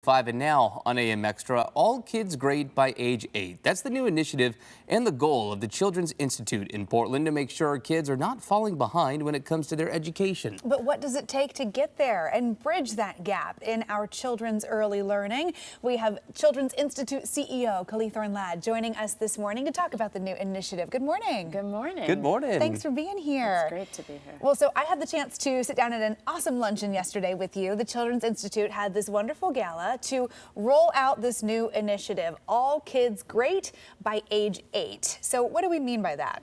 5 and now on AM Extra, all kids grade by age 8. That's the new initiative and the goal of the Children's Institute in Portland to make sure our kids are not falling behind when it comes to their education. But what does it take to get there and bridge that gap in our children's early learning? We have Children's Institute CEO Kaleethorn Ladd joining us this morning to talk about the new initiative. Good morning. Good morning. Good morning. Thanks for being here. It's great to be here. Well, so I had the chance to sit down at an awesome luncheon yesterday with you. The Children's Institute had this wonderful gala to roll out this new initiative, All Kids Great by Age 8. So what do we mean by that?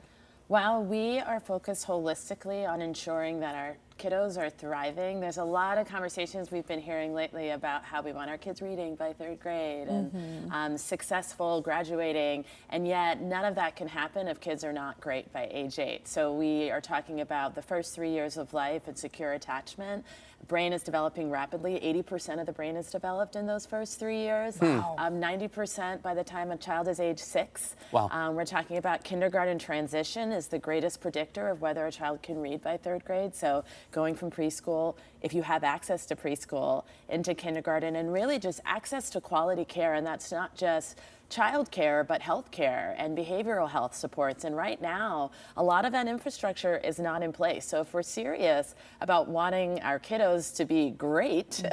Well, we are focused holistically on ensuring that our kiddos are thriving. There's a lot of conversations we've been hearing lately about how we want our kids reading by 3rd grade and successful graduating, and yet none of that can happen if kids are not great by age 8. So we are talking about the first 3 years of life and secure attachment. Brain is developing rapidly. 80% of the brain is developed in those first 3 years. 90% by the time a child is age 6. Wow. We're talking about kindergarten transition is the greatest predictor of whether a child can read by 3rd grade. So going from preschool, if you have access to preschool, into kindergarten, and really just access to quality care. And that's not just child care, but health care and behavioral health supports. And right now, a lot of that infrastructure is not in place. So if we're serious about wanting our kiddos to be great,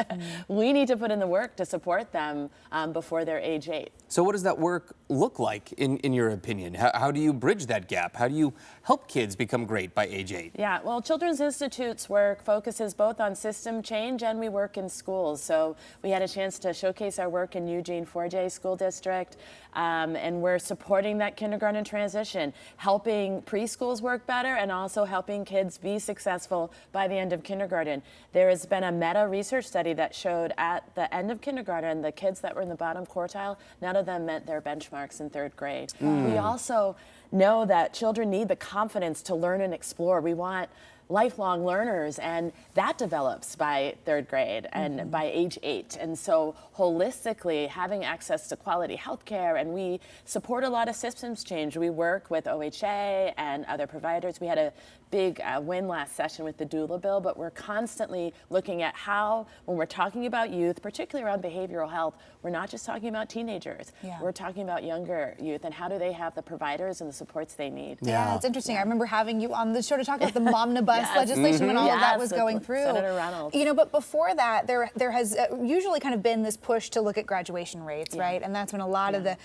we need to put in the work to support them before they're age 8. So what does that work look like in your opinion? How do you bridge that gap? How do you help kids become great by age 8? Yeah, well, Children's Institute's work focuses both on system change and we work in schools. So we had a chance to showcase our work in Eugene 4J School District, and we're supporting that kindergarten transition, helping preschools work better and also helping kids be successful by the end of kindergarten. There has been a meta research study that showed at the end of kindergarten, the kids that were in the bottom quartile, none of them met their benchmarks in 3rd grade. We also know that children need the confidence to learn and explore. We want lifelong learners, and that develops by 3rd grade and by age 8. And so holistically having access to quality health care, and we support a lot of systems change. We work with OHA and other providers. We had a big win last session with the doula bill, but we're constantly looking at how, when we're talking about youth, particularly around behavioral health, we're not just talking about teenagers. We're talking about younger youth and how do they have the providers and the supports they need. Yeah, it's interesting. I remember having you on the show to talk about the Momnibus legislation when all of that was going through. Senator Reynolds. You know, but before that, there has usually kind of been this push to look at graduation rates, right? And that's when a lot of the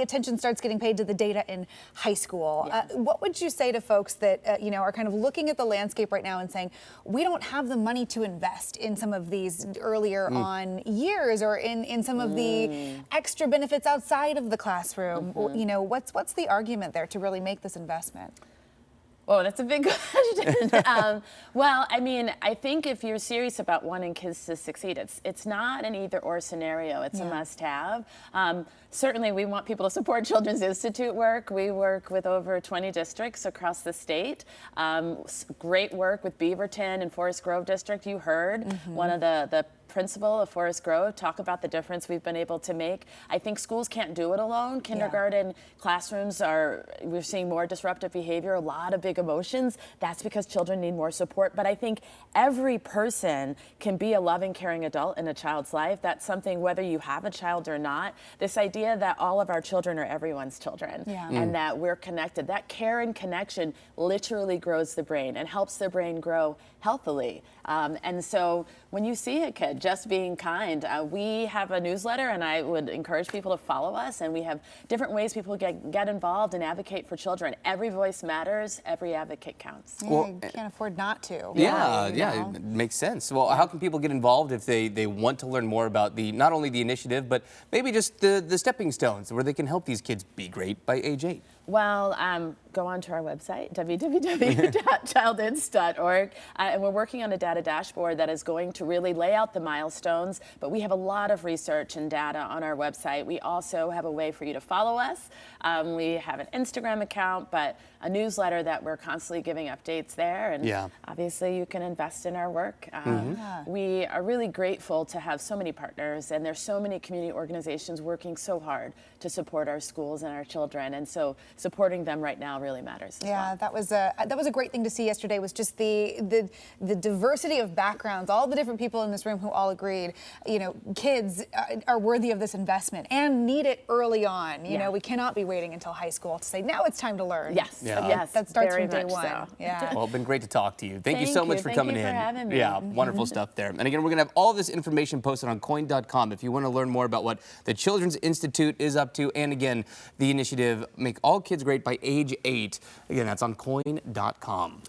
attention starts getting paid to the data in high school. What would you say to folks that you know, are kind of looking at the landscape right now and saying we don't have the money to invest in some of these earlier on years, or in some of the extra benefits outside of the classroom? You know, what's the argument there to really make this investment? Oh, that's a big question. Well, I mean, I think if you're serious about wanting kids to succeed, it's not an either-or scenario. It's a must-have. Certainly, we want people to support Children's Institute work. We work with over 20 districts across the state. Great work with Beaverton and Forest Grove District. You heard one of the principal of Forest Grove talk about the difference we've been able to make. I think schools can't do it alone. Kindergarten classrooms we're seeing more disruptive behavior, a lot of big emotions. That's because children need more support. But I think every person can be a loving, caring adult in a child's life. That's something, whether you have a child or not, this idea that all of our children are everyone's children and that we're connected. That care and connection literally grows the brain and helps the brain grow healthily. And so when you see a kid just being kind, we have a newsletter, and I would encourage people to follow us, and we have different ways people get involved and advocate for children. Every voice matters, every advocate counts. Yeah, well, you can't afford not to. Yeah, it makes sense. Well, how can people get involved if they want to learn more about not only the initiative, but maybe just the stepping stones where they can help these kids be great by age 8? Well, go on to our website, www.childins.org, and we're working on a data dashboard that is going to really lay out the milestones, but we have a lot of research and data on our website. We also have a way for you to follow us. We have an Instagram account, but a newsletter that we're constantly giving updates there. And Yeah. obviously you can invest in our work. We are really grateful to have so many partners, and there's so many community organizations working so hard to support our schools and our children. And so supporting them right now really matters as well. That was a great thing to see yesterday, was just the diversity of backgrounds, all the different people in this room who all agreed, you know, kids are worthy of this investment and need it early on. You know, we cannot be waiting until high school to say, now it's time to learn. Yes, Yeah. yes, That starts very from day much one. so. Yeah. Well, it's been great to talk to you. Thank you Thank so you. much for Thank coming you for in. having me. Yeah, wonderful stuff there. And again, we're going to have all this information posted on KOIN.com if you want to learn more about what the Children's Institute is up to. And again, the initiative Make All Kids Great by Age 8. Again, that's on KOIN.com.